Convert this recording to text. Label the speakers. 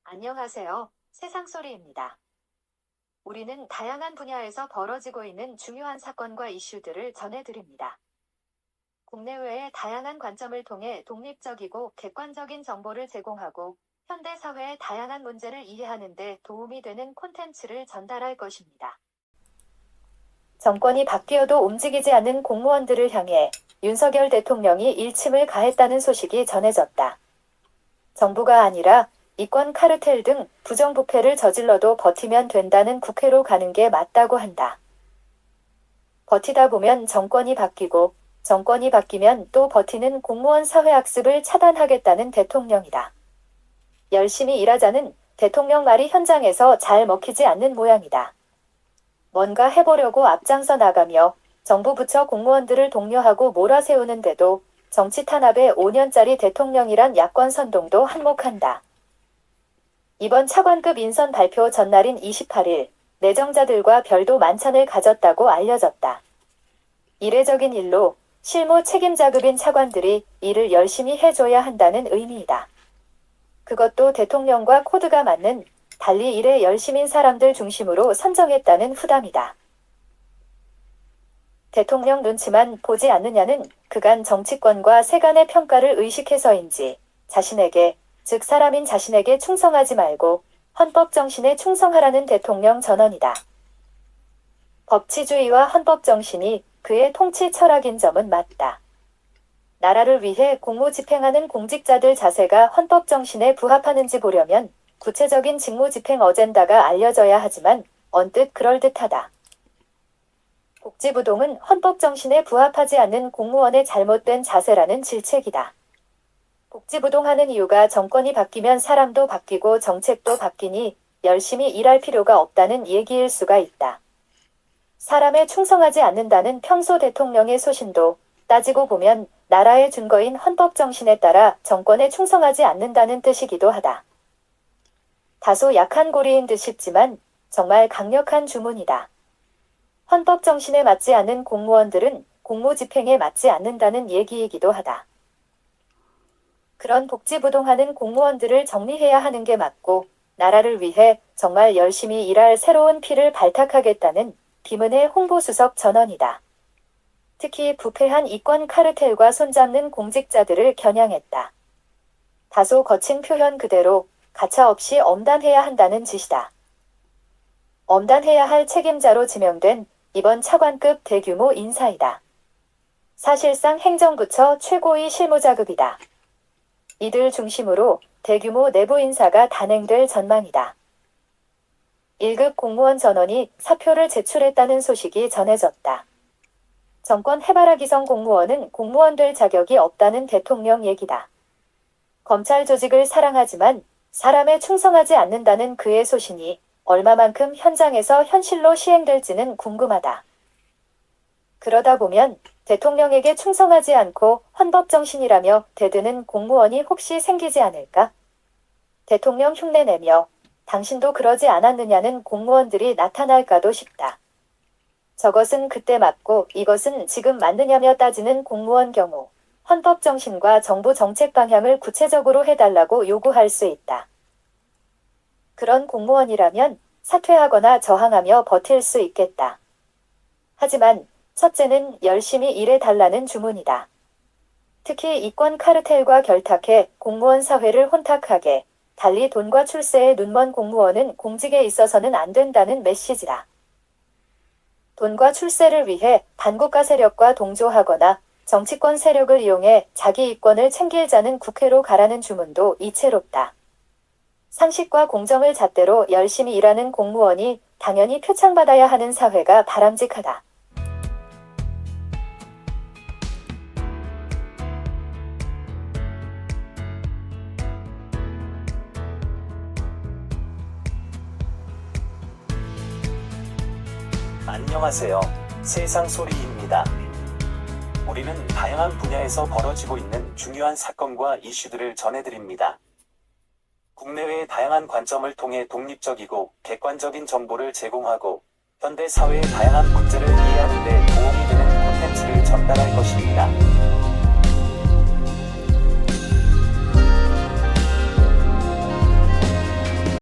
Speaker 1: 안녕하세요. 세상소리입니다. 우리는 다양한 분야에서 벌어지고 있는 중요한 사건과 이슈들을 전해드립니다. 국내외의 다양한 관점을 통해 독립적이고 객관적인 정보를 제공하고 현대 사회의 다양한 문제를 이해하는 데 도움이 되는 콘텐츠를 전달할 것입니다. 정권이 바뀌어도 움직이지 않는 공무원들을 향해 윤석열 대통령이 일침을 가했다는 소식이 전해졌다. 정부가 아니라 이권 카르텔 등 부정부패를 저질러도 버티면 된다는 국회로 가는 게 맞다고 한다. 버티다 보면 정권이 바뀌고 정권이 바뀌면 또 버티는 공무원 사회학습을 차단하겠다는 대통령이다. 열심히 일하자는 대통령 말이 현장에서 잘 먹히지 않는 모양이다. 뭔가 해보려고 앞장서 나가며 정부 부처 공무원들을 독려하고 몰아세우는데도 정치 탄압에 5년짜리 대통령이란 야권 선동도 한몫한다. 이번 차관급 인선 발표 전날인 28일, 내정자들과 별도 만찬을 가졌다고 알려졌다. 이례적인 일로 실무 책임자급인 차관들이 일을 열심히 해줘야 한다는 의미이다. 그것도 대통령과 코드가 맞는 달리 일에 열심인 사람들 중심으로 선정했다는 후담이다. 대통령 눈치만 보지 않느냐는 그간 정치권과 세간의 평가를 의식해서인지 자신에게, 즉 사람인 자신에게 충성하지 말고 헌법 정신에 충성하라는 대통령 전언이다. 법치주의와 헌법 정신이 그의 통치 철학인 점은 맞다. 나라를 위해 공무 집행하는 공직자들 자세가 헌법 정신에 부합하는지 보려면 구체적인 직무 집행 어젠다가 알려져야 하지만 언뜻 그럴듯하다. 복지부동은 헌법 정신에 부합하지 않는 공무원의 잘못된 자세라는 질책이다. 복지부동하는 이유가 정권이 바뀌면 사람도 바뀌고 정책도 바뀌니 열심히 일할 필요가 없다는 얘기일 수가 있다. 사람에 충성하지 않는다는 평소 대통령의 소신도 따지고 보면 나라의 준거인 헌법 정신에 따라 정권에 충성하지 않는다는 뜻이기도 하다. 다소 약한 고리인 듯 싶지만 정말 강력한 주문이다. 헌법 정신에 맞지 않는 공무원들은 공무 집행에 맞지 않는다는 얘기이기도 하다. 그런 복지부동하는 공무원들을 정리해야 하는 게 맞고 나라를 위해 정말 열심히 일할 새로운 피를 발탁하겠다는 김은혜 홍보수석 전언이다. 특히 부패한 이권 카르텔과 손잡는 공직자들을 겨냥했다. 다소 거친 표현 그대로 가차없이 엄단해야 한다는 뜻이다. 엄단해야 할 책임자로 지명된 이번 차관급 대규모 인사이다. 사실상 행정부처 최고위 실무자급이다. 이들 중심으로 대규모 내부 인사가 단행될 전망이다. 1급 공무원 전원이 사표를 제출했다는 소식이 전해졌다. 정권 해바라 기성 공무원은 공무원 될 자격이 없다는 대통령 얘기다. 검찰 조직을 사랑하지만 사람에 충성하지 않는다는 그의 소신이 얼마만큼 현장에서 현실로 시행될지는 궁금하다. 그러다 보면 대통령에게 충성하지 않고 헌법정신이라며 대드는 공무원이 혹시 생기지 않을까? 대통령 흉내내며 당신도 그러지 않았느냐는 공무원들이 나타날까도 싶다. 저것은 그때 맞고 이것은 지금 맞느냐며 따지는 공무원 경우 헌법정신과 정부 정책 방향을 구체적으로 해달라고 요구할 수 있다. 그런 공무원이라면 사퇴하거나 저항하며 버틸 수 있겠다. 하지만 첫째는 열심히 일해달라는 주문이다. 특히 이권 카르텔과 결탁해 공무원 사회를 혼탁하게 달리 돈과 출세에 눈먼 공무원은 공직에 있어서는 안 된다는 메시지다. 돈과 출세를 위해 반국가 세력과 동조하거나 정치권 세력을 이용해 자기 이권을 챙길 자는 국회로 가라는 주문도 이채롭다. 상식과 공정을 잣대로 열심히 일하는 공무원이 당연히 표창받아야 하는 사회가 바람직하다.
Speaker 2: 안녕하세요. 세상소리입니다. 우리는 다양한 분야에서 벌어지고 있는 중요한 사건과 이슈들을 전해드립니다. 국내외의 다양한 관점을 통해 독립적이고 객관적인 정보를 제공하고 현대 사회의 다양한 문제를 이해하는 데 도움이 되는 콘텐츠를 전달할 것입니다.